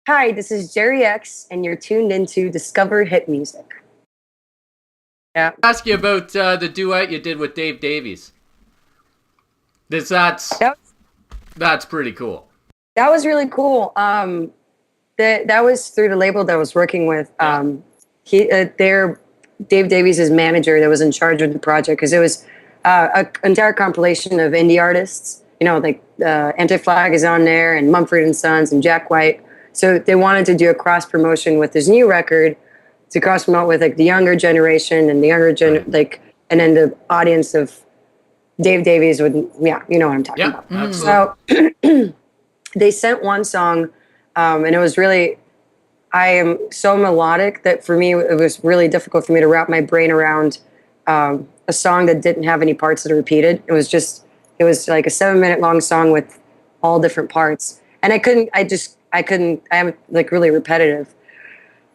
Hi, this is Geri X, and you're tuned into Discover Hit Music. Yeah. Ask you about the duet you did with Dave Davies. That's pretty cool. That was really cool. That was through the label that I was working with. Dave Davies' manager that was in charge of the project, because it was an entire compilation of indie artists. You know, like Anti-Flag is on there, and Mumford and Sons, and Jack White. So they wanted to do a cross promotion with his new record to cross promote with like the younger generation and the younger and then the audience of Dave Davies would, you know what I'm talking about. Absolutely. So they sent one song, and it was really, I am so melodic that for me it was really difficult for me to wrap my brain around a song that didn't have any parts that are repeated. It was like a 7-minute long song with all different parts, and I'm like really repetitive.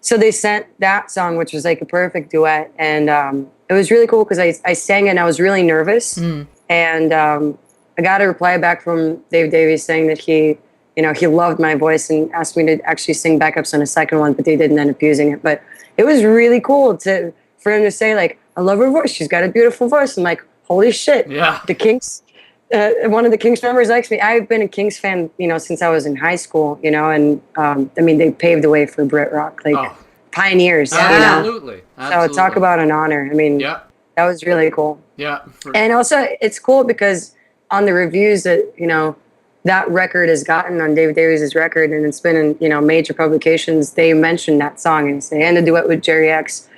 So they sent that song, which was like a perfect duet, and it was really cool because I sang it and I was really nervous, and I got a reply back from Dave Davies saying that he loved my voice and asked me to actually sing backups on a second one, but they didn't end up using it. But it was really cool for him to say, like, I love her voice. She's got a beautiful voice. I'm like, holy shit. Yeah. The Kinks, one of the Kinks members likes me. I've been a Kinks fan, since I was in high school, and they paved the way for Brit rock, pioneers. Absolutely. So talk about an honor. That was really cool. Yeah. And also it's cool because on the reviews that, that record has gotten on Dave Davies' record, and it's been in, major publications, they mention that song and say, and the duet with Geri X,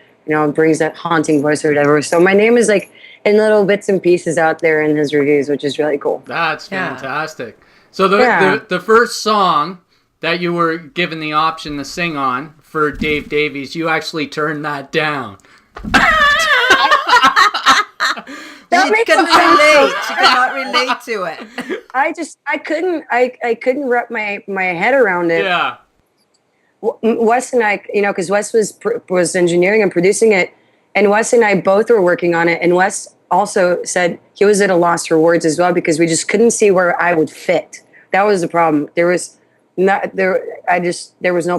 brings that haunting voice or whatever. So my name is like in little bits and pieces out there in his reviews, which is really cool. That's fantastic. So the first song that you were given the option to sing on for Dave Davies, you actually turned that down. She couldn't relate. She could not relate to it. I couldn't wrap my head around it. Yeah. Wes and I, because Wes was engineering and producing it, and Wes and I both were working on it. And Wes also said he was at a loss for words as well, because we just couldn't see where I would fit. That was the problem. There was no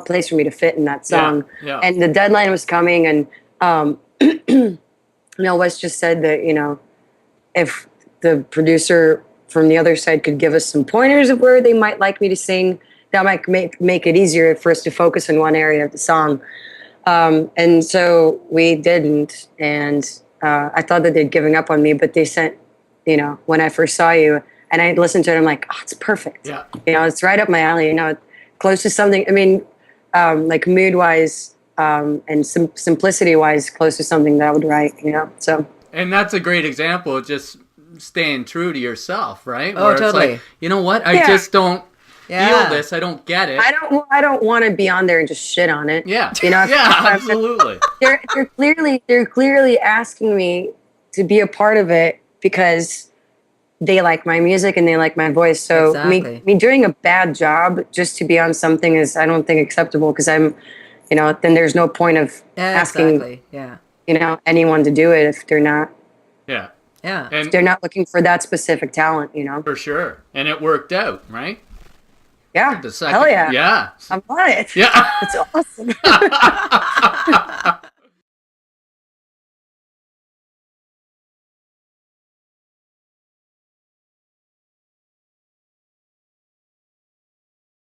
place for me to fit in that song. Yeah. And the deadline was coming, and Wes just said that, if the producer from the other side could give us some pointers of where they might like me to sing, that might make it easier for us to focus in one area of the song. And so we didn't. And I thought that they'd given up on me, but they sent, When I First Saw You, and I listened to it, I'm like, oh, it's perfect. Yeah. It's right up my alley, close to something, like mood-wise and simplicity-wise, close to something that I would write, so. And that's a great example of just staying true to yourself, right? Oh, where totally. It's like, you know what? I just don't feel this. I don't get it. I don't want to be on there and just shit on it. Yeah. Absolutely. They're clearly asking me to be a part of it because they like my music and they like my voice. So me doing a bad job just to be on something is, I don't think, acceptable, because I'm, then there's no point of asking anyone to do it if they're not. Yeah. Yeah. If they're not looking for that specific talent, For sure. And it worked out, right? Yeah. The second, hell yeah. Yeah. I'm on it. Yeah. It's awesome.